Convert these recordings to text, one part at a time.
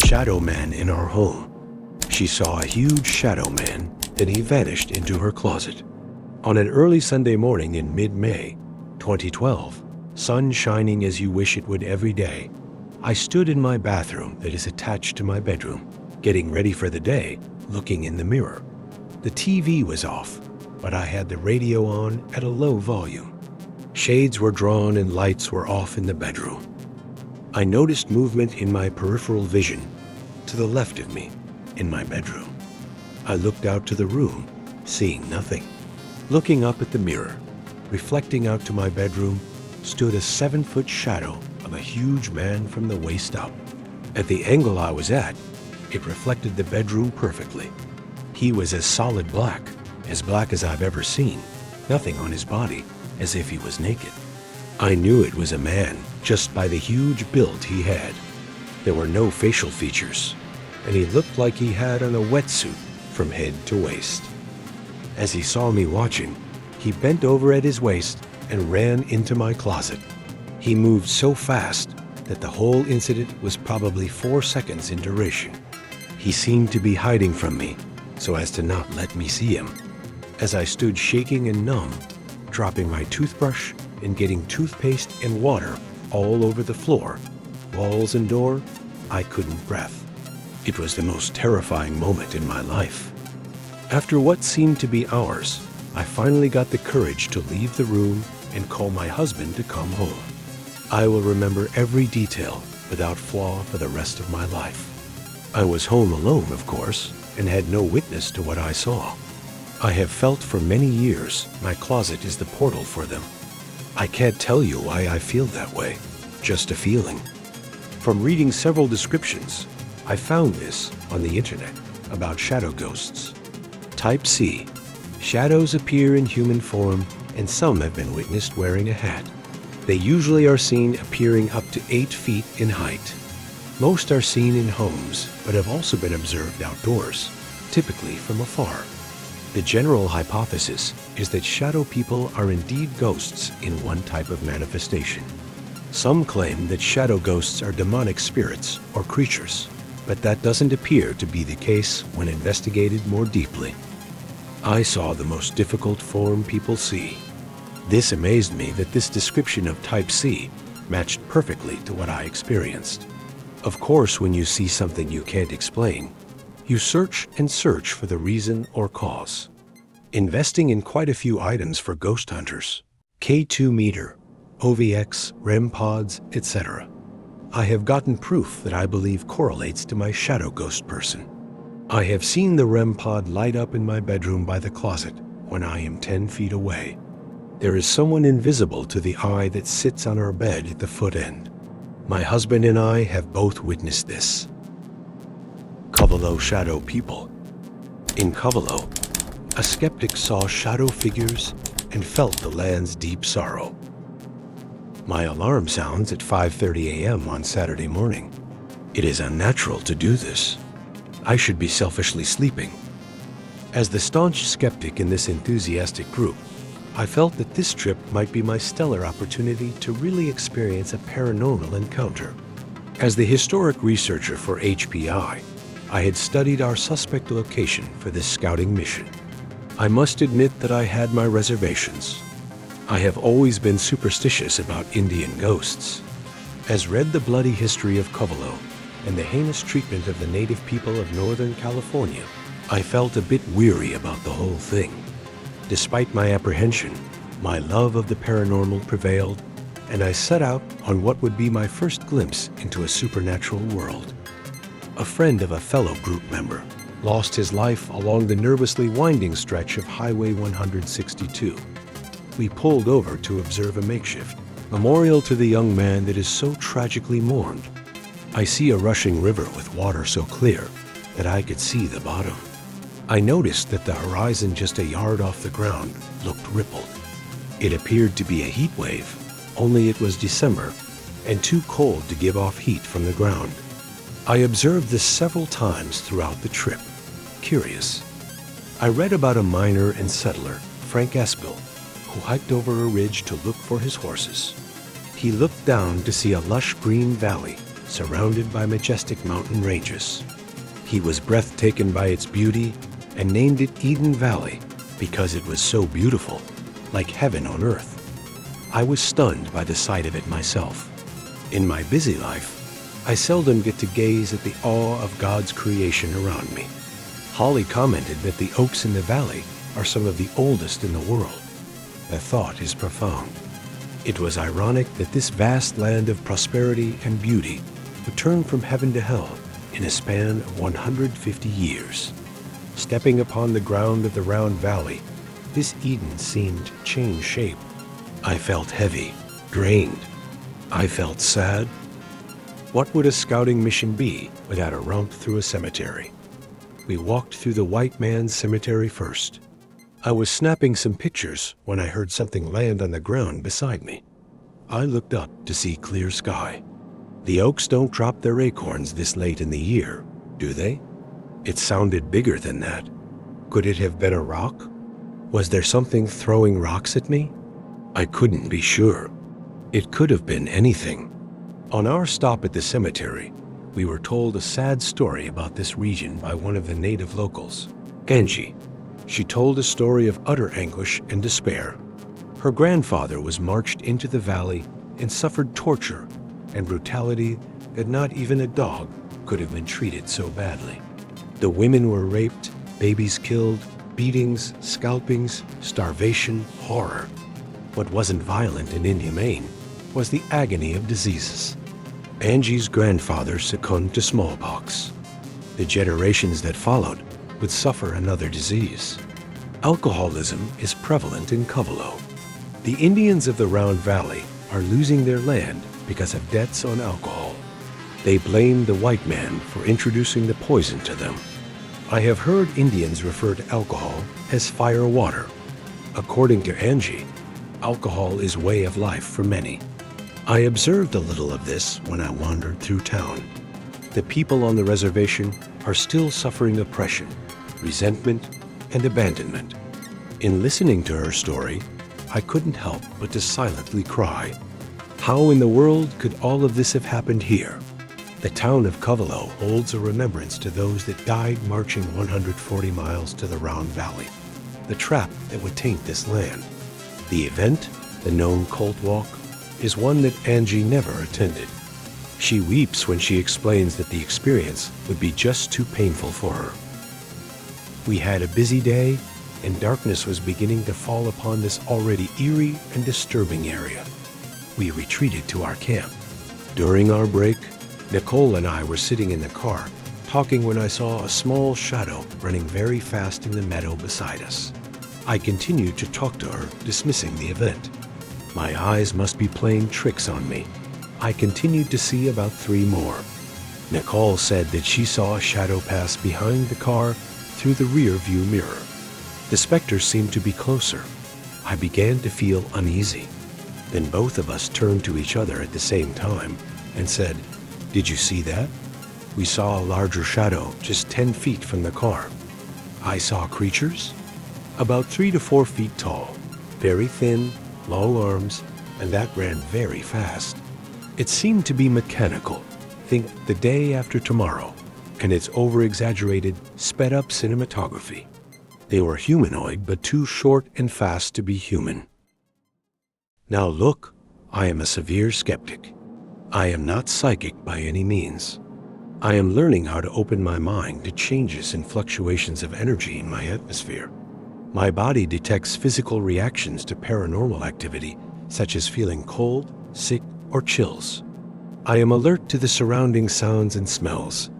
shadow man in our home. She saw a huge shadow man, then he vanished into her closet. On an early Sunday morning in mid-May 2012, sun shining as you wish it would every day, I stood in my bathroom that is attached to my bedroom, getting ready for the day, looking in the mirror. The TV was off, but I had the radio on at a low volume. Shades were drawn and lights were off in the bedroom. I noticed movement in my peripheral vision to the left of me in my bedroom. I looked out to the room, seeing nothing. Looking up at the mirror, reflecting out to my bedroom, stood a 7-foot shadow of a huge man from the waist up. At the angle I was at, it reflected the bedroom perfectly. He was as solid black as I've ever seen, nothing on his body, as if he was naked. I knew it was a man just by the huge build he had. There were no facial features, and he looked like he had on a wetsuit from head to waist. As he saw me watching, he bent over at his waist and ran into my closet. He moved so fast that the whole incident was probably 4 seconds in duration. He seemed to be hiding from me so as to not let me see him. As I stood shaking and numb, dropping my toothbrush and getting toothpaste and water all over the floor, walls and door, I couldn't breathe. It was the most terrifying moment in my life. After what seemed to be hours, I finally got the courage to leave the room and call my husband to come home. I will remember every detail without flaw for the rest of my life. I was home alone, of course, and had no witness to what I saw. I have felt for many years my closet is the portal for them. I can't tell you why I feel that way, just a feeling. From reading several descriptions, I found this on the internet about shadow ghosts. Type C. Shadows appear in human form, and some have been witnessed wearing a hat. They usually are seen appearing up to 8 feet in height. Most are seen in homes, but have also been observed outdoors, typically from afar. The general hypothesis is that shadow people are indeed ghosts in one type of manifestation. Some claim that shadow ghosts are demonic spirits or creatures, but that doesn't appear to be the case when investigated more deeply. I saw the most difficult form people see. This amazed me that this description of Type C matched perfectly to what I experienced. Of course, when you see something you can't explain, you search and search for the reason or cause. Investing in quite a few items for ghost hunters, K2 meter, OVX, REM pods, etc. I have gotten proof that I believe correlates to my shadow ghost person. I have seen the REM pod light up in my bedroom by the closet when I am 10 feet away. There is someone invisible to the eye that sits on our bed at the foot end. My husband and I have both witnessed this. Covelo shadow people. In Covelo, a skeptic saw shadow figures and felt the land's deep sorrow. My alarm sounds at 5:30 a.m. on Saturday morning. It is unnatural to do this. I should be selfishly sleeping. As the staunch skeptic in this enthusiastic group, I felt that this trip might be my stellar opportunity to really experience a paranormal encounter. As the historic researcher for HPI, I had studied our suspect location for this scouting mission. I must admit that I had my reservations. I have always been superstitious about Indian ghosts. As read the bloody history of Covelo and the heinous treatment of the native people of Northern California, I felt a bit weary about the whole thing. Despite my apprehension, my love of the paranormal prevailed, and I set out on what would be my first glimpse into a supernatural world. A friend of a fellow group member lost his life along the nervously winding stretch of Highway 162. We pulled over to observe a makeshift memorial to the young man that is so tragically mourned. I see a rushing river with water so clear that I could see the bottom. I noticed that the horizon just a yard off the ground looked rippled. It appeared to be a heat wave, only it was December and too cold to give off heat from the ground. I observed this several times throughout the trip, curious. I read about a miner and settler, Frank Espel, who hiked over a ridge to look for his horses. He looked down to see a lush green valley surrounded by majestic mountain ranges. He was breathtaken by its beauty and named it Eden Valley because it was so beautiful, like heaven on earth. I was stunned by the sight of it myself. In my busy life, I seldom get to gaze at the awe of God's creation around me. Holly commented that the oaks in the valley are some of the oldest in the world. The thought is profound. It was ironic that this vast land of prosperity and beauty would turn from heaven to hell in a span of 150 years. Stepping upon the ground of the round valley, this Eden seemed to change shape. I felt heavy, drained. I felt sad. What would a scouting mission be without a romp through a cemetery? We walked through the white man's cemetery first. I was snapping some pictures when I heard something land on the ground beside me. I looked up to see clear sky. The oaks don't drop their acorns this late in the year, do they? It sounded bigger than that. Could it have been a rock? Was there something throwing rocks at me? I couldn't be sure. It could have been anything. On our stop at the cemetery, we were told a sad story about this region by one of the native locals, Angie. She told a story of utter anguish and despair. Her grandfather was marched into the valley and suffered torture and brutality that not even a dog could have been treated so badly. The women were raped, babies killed, beatings, scalpings, starvation, horror. What wasn't violent and inhumane was the agony of diseases. Angie's grandfather succumbed to smallpox. The generations that followed would suffer another disease. Alcoholism is prevalent in Covelo. The Indians of the Round Valley are losing their land because of debts on alcohol. They blame the white man for introducing the poison to them. I have heard Indians refer to alcohol as fire water. According to Angie, alcohol is way of life for many. I observed a little of this when I wandered through town. The people on the reservation are still suffering oppression, resentment, and abandonment. In listening to her story, I couldn't help but to silently cry. How in the world could all of this have happened here? The town of Covelo holds a remembrance to those that died marching 140 miles to the Round Valley, the trap that would taint this land. The event, the known cult walk, is one that Angie never attended. She weeps when she explains that the experience would be just too painful for her. We had a busy day, and darkness was beginning to fall upon this already eerie and disturbing area. We retreated to our camp. During our break, Nicole and I were sitting in the car, talking when I saw a small shadow running very fast in the meadow beside us. I continued to talk to her, dismissing the event. My eyes must be playing tricks on me. I continued to see about 3 more. Nicole said that she saw a shadow pass behind the car through the rear view mirror. The specter seemed to be closer. I began to feel uneasy. Then both of us turned to each other at the same time and said, "Did you see that?" We saw a larger shadow just 10 feet from the car. I saw creatures, about 3 to 4 feet tall, very thin, long arms, and that ran very fast. It seemed to be mechanical. Think The Day After Tomorrow and its over-exaggerated, sped-up cinematography. They were humanoid, but too short and fast to be human. Now look, I am a severe skeptic. I am not psychic by any means. I am learning how to open my mind to changes and fluctuations of energy in my atmosphere. My body detects physical reactions to paranormal activity, such as feeling cold, sick, or chills. I am alert to the surrounding sounds and smells,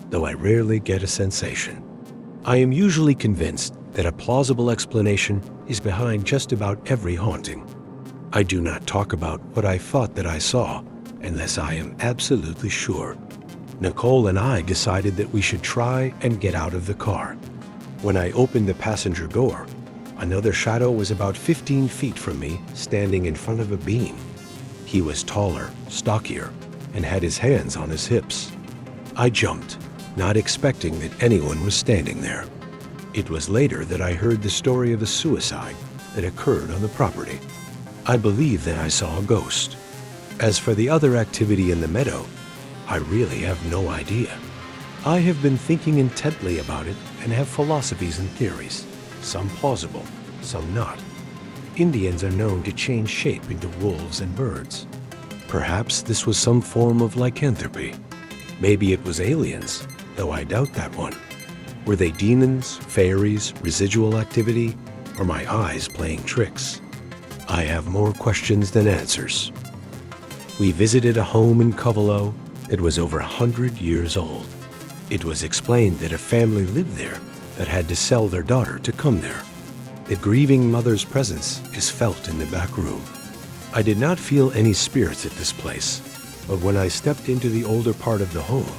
though I rarely get a sensation. I am usually convinced that a plausible explanation is behind just about every haunting. I do not talk about what I thought that I saw, unless I am absolutely sure. Nicole and I decided that we should try and get out of the car. When I opened the passenger door, another shadow was about 15 feet from me, standing in front of a beam. He was taller, stockier, and had his hands on his hips. I jumped, not expecting that anyone was standing there. It was later that I heard the story of a suicide that occurred on the property. I believe that I saw a ghost. As for the other activity in the meadow, I really have no idea. I have been thinking intently about it and have philosophies and theories, some plausible, some not. Indians are known to change shape into wolves and birds. Perhaps this was some form of lycanthropy. Maybe it was aliens, though I doubt that one. Were they demons, fairies, residual activity, or my eyes playing tricks? I have more questions than answers. We visited a home in Covelo that was over 100 years old. It was explained that a family lived there that had to sell their daughter to come there. The grieving mother's presence is felt in the back room. I did not feel any spirits at this place, but when I stepped into the older part of the home,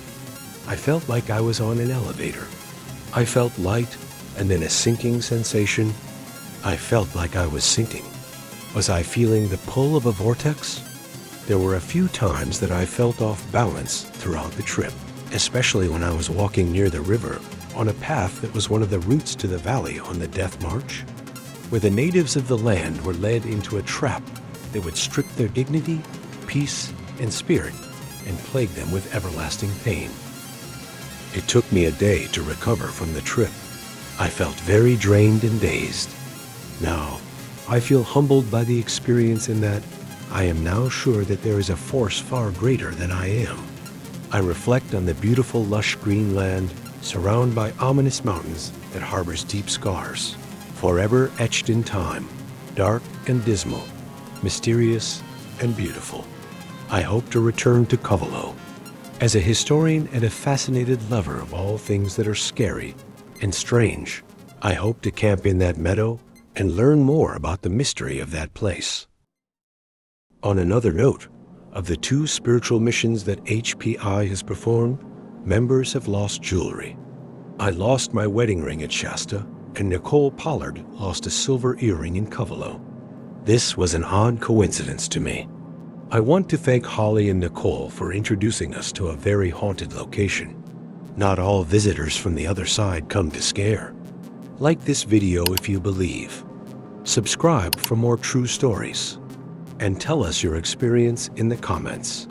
I felt like I was on an elevator. I felt light and then a sinking sensation. I felt like I was sinking. Was I feeling the pull of a vortex? There were a few times that I felt off balance throughout the trip, especially when I was walking near the river on a path that was one of the routes to the valley on the Death March, where the natives of the land were led into a trap that would strip their dignity, peace, and spirit and plague them with everlasting pain. It took me a day to recover from the trip. I felt very drained and dazed. Now, I feel humbled by the experience in that I am now sure that there is a force far greater than I am. I reflect on the beautiful lush green land surrounded by ominous mountains that harbors deep scars, forever etched in time, dark and dismal, mysterious and beautiful. I hope to return to Covelo. As a historian and a fascinated lover of all things that are scary and strange, I hope to camp in that meadow and learn more about the mystery of that place. On another note, of the 2 spiritual missions that HPI has performed, members have lost jewelry. I lost my wedding ring at Shasta, and Nicole Pollard lost a silver earring in Covelo. This was an odd coincidence to me. I want to thank Holly and Nicole for introducing us to a very haunted location. Not all visitors from the other side come to scare. Like this video if you believe. Subscribe for more true stories. And tell us your experience in the comments.